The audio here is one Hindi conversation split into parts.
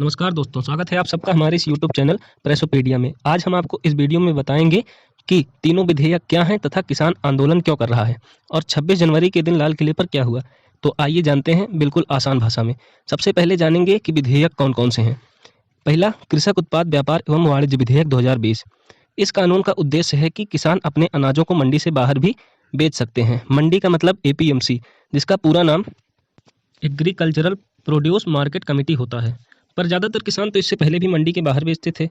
नमस्कार दोस्तों, स्वागत है आप सबका हमारे इस यूट्यूब चैनल प्रेसोपीडिया में। आज हम आपको इस वीडियो में बताएंगे कि तीनों विधेयक क्या हैं तथा किसान आंदोलन क्यों कर रहा है और 26 जनवरी के दिन लाल किले पर क्या हुआ। तो आइए जानते हैं बिल्कुल आसान भाषा में। सबसे पहले जानेंगे कि विधेयक कौन कौन से हैं। पहला, कृषक उत्पाद व्यापार एवं वाणिज्य विधेयक 2020। इस कानून का उद्देश्य है कि किसान अपने अनाजों को मंडी से बाहर भी बेच सकते हैं। मंडी का मतलब एपीएमसी, जिसका पूरा नाम एग्रीकल्चरल प्रोड्यूस मार्केट कमेटी होता है। पर ज़्यादातर किसान तो इससे पहले भी मंडी के बाहर बेचते थे।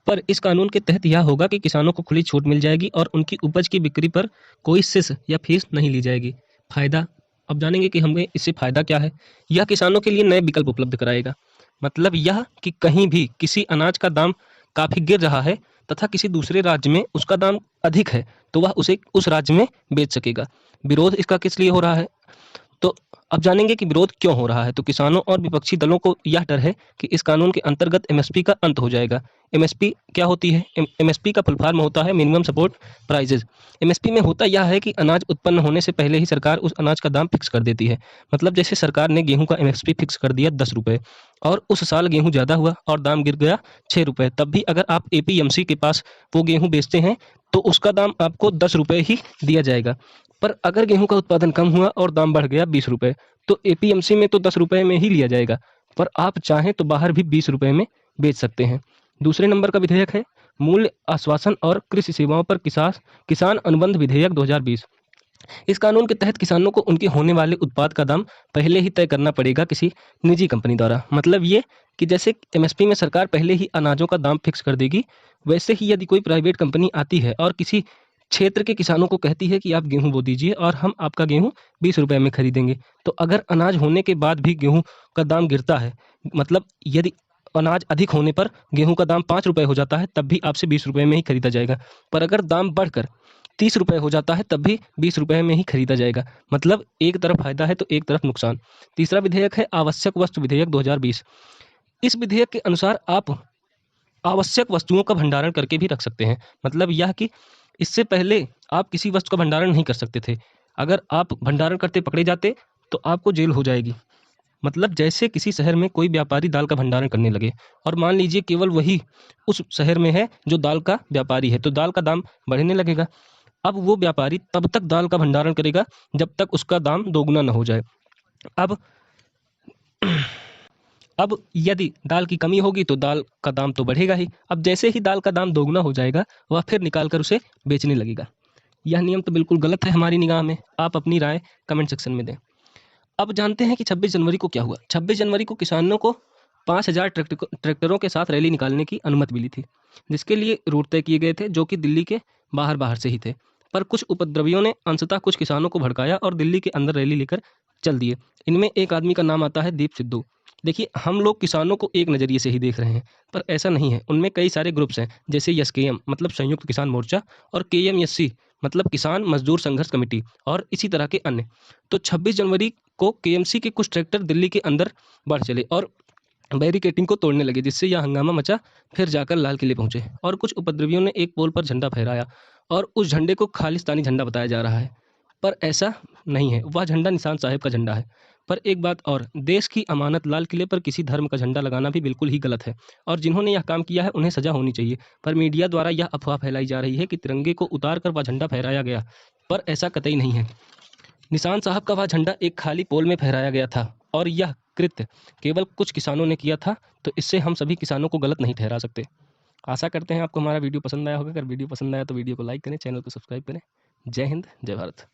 पर इस कानून के तहत यह होगा कि किसानों को खुली छूट मिल जाएगी और उनकी उपज की बिक्री पर कोई सेस या फीस नहीं ली जाएगी। फायदा, अब जानेंगे कि हमें इससे फायदा क्या है। यह किसानों के लिए नए विकल्प उपलब्ध कराएगा। मतलब यह कि कहीं भी किसी अनाज का दाम काफ़ी गिर रहा है तथा किसी दूसरे राज्य में उसका दाम अधिक है, तो वह उसे उस राज्य में बेच सकेगा। विरोध इसका किस लिए हो रहा है, तो अब जानेंगे कि विरोध क्यों हो रहा है। तो किसानों और विपक्षी दलों को यह डर है कि इस कानून के अंतर्गत एमएसपी का अंत हो जाएगा। एमएसपी क्या होती है? एमएसपी का फुल फॉर्म होता है मिनिमम सपोर्ट प्राइजेज। एमएसपी में होता यह है कि अनाज उत्पन्न होने से पहले ही सरकार उस अनाज का दाम फिक्स कर देती है। मतलब जैसे सरकार ने गेहूं का एमएसपी फिक्स कर दिया 10 रुपये और उस साल गेहूं ज़्यादा हुआ और दाम गिर गया 6 रुपये, तब भी अगर आप एपीएमसी के पास वो गेहूं बेचते हैं तो उसका दाम आपको 10 रुपये ही दिया जाएगा। पर अगर गेहूं का उत्पादन कम हुआ और दाम बढ़ गया 20 रुपये, तो एपीएमसी में तो 10 रुपये में ही लिया जाएगा, पर आप चाहें तो बाहर भी 20 रुपये में बेच सकते हैं। दूसरे नंबर का विधेयक है मूल्य आश्वासन और कृषि सेवाओं पर किसान अनुबंध विधेयक 2020। इस कानून के तहत किसानों को उनके होने वाले उत्पाद का दाम पहले ही तय करना पड़ेगा किसी निजी कंपनी द्वारा। मतलब ये कि जैसे एमएसपी में सरकार पहले ही अनाजों का दाम फिक्स कर देगी, वैसे ही यदि कोई प्राइवेट कंपनी आती है और किसी क्षेत्र के किसानों को कहती है कि आप गेहूं बो दीजिए और हम आपका गेहूं 20 रुपये में खरीदेंगे, तो अगर अनाज होने के बाद भी गेहूं का दाम गिरता है, मतलब यदि अनाज अधिक होने पर गेहूं का दाम 5 रुपये हो जाता है, तब भी आपसे 20 रुपये में ही खरीदा जाएगा। पर अगर दाम बढ़कर 30 रुपये हो जाता है, तब भी 20 रुपये में ही खरीदा जाएगा। मतलब एक तरफ फायदा है तो एक तरफ नुकसान। तीसरा विधेयक है आवश्यक वस्तु विधेयक 2020। इस विधेयक के अनुसार आप आवश्यक वस्तुओं का भंडारण करके भी रख सकते हैं। मतलब यह कि इससे पहले आप किसी वस्तु का भंडारण नहीं कर सकते थे। अगर आप भंडारण करते पकड़े जाते तो आपको जेल हो जाएगी। मतलब जैसे किसी शहर में कोई व्यापारी दाल का भंडारण करने लगे और मान लीजिए केवल वही उस शहर में है जो दाल का व्यापारी है, तो दाल का दाम बढ़ने लगेगा। अब वो व्यापारी तब तक दाल का भंडारण करेगा जब तक उसका दाम दोगुना न हो जाए। अब यदि दाल की कमी होगी तो दाल का दाम तो बढ़ेगा ही। अब जैसे ही दाल का दाम दोगुना हो जाएगा, वह फिर निकाल कर उसे बेचने लगेगा। यह नियम तो बिल्कुल गलत है हमारी निगाह में। आप अपनी राय कमेंट सेक्शन में दें। अब जानते हैं कि 26 जनवरी को क्या हुआ। 26 जनवरी को किसानों को 5,000 ट्रैक्टरों के साथ रैली निकालने की अनुमति मिली थी, जिसके लिए रूट तय किए गए थे जो कि दिल्ली के बाहर बाहर से ही थे। पर कुछ उपद्रवियों ने अंततः कुछ किसानों को भड़काया और दिल्ली के अंदर रैली लेकर चल दिए। इनमें एक आदमी का नाम आता है दीप सिद्धू। देखिए, हम लोग किसानों को एक नज़रिए से ही देख रहे हैं, पर ऐसा नहीं है। उनमें कई सारे ग्रुप्स हैं, जैसे एसकेएम मतलब संयुक्त किसान मोर्चा और केएमएससी मतलब किसान मजदूर संघर्ष कमेटी और इसी तरह के अन्य। तो 26 जनवरी को केएमसी के कुछ ट्रैक्टर दिल्ली के अंदर बढ़ चले और बैरिकेटिंग को तोड़ने लगे, जिससे यह हंगामा मचा। फिर जाकर लाल किले पहुंचे और कुछ उपद्रवियों ने एक पोल पर झंडा फहराया और उस झंडे को खालिस्तानी झंडा बताया जा रहा है, पर ऐसा नहीं है। वह झंडा निशान साहब का झंडा है। पर एक बात और, देश की अमानत लाल किले पर किसी धर्म का झंडा लगाना भी बिल्कुल ही गलत है और जिन्होंने यह काम किया है उन्हें सजा होनी चाहिए। पर मीडिया द्वारा यह अफवाह फैलाई जा रही है कि तिरंगे को उतार कर वह झंडा फहराया गया, पर ऐसा कतई नहीं है। निशान साहब का वह झंडा एक खाली पोल में फहराया गया था और यह कृत्य केवल कुछ किसानों ने किया था, तो इससे हम सभी किसानों को गलत नहीं ठहरा सकते। आशा करते हैं आपको हमारा वीडियो पसंद आया होगा। अगर वीडियो पसंद आया तो वीडियो को लाइक करें, चैनल को सब्सक्राइब करें। जय हिंद, जय भारत।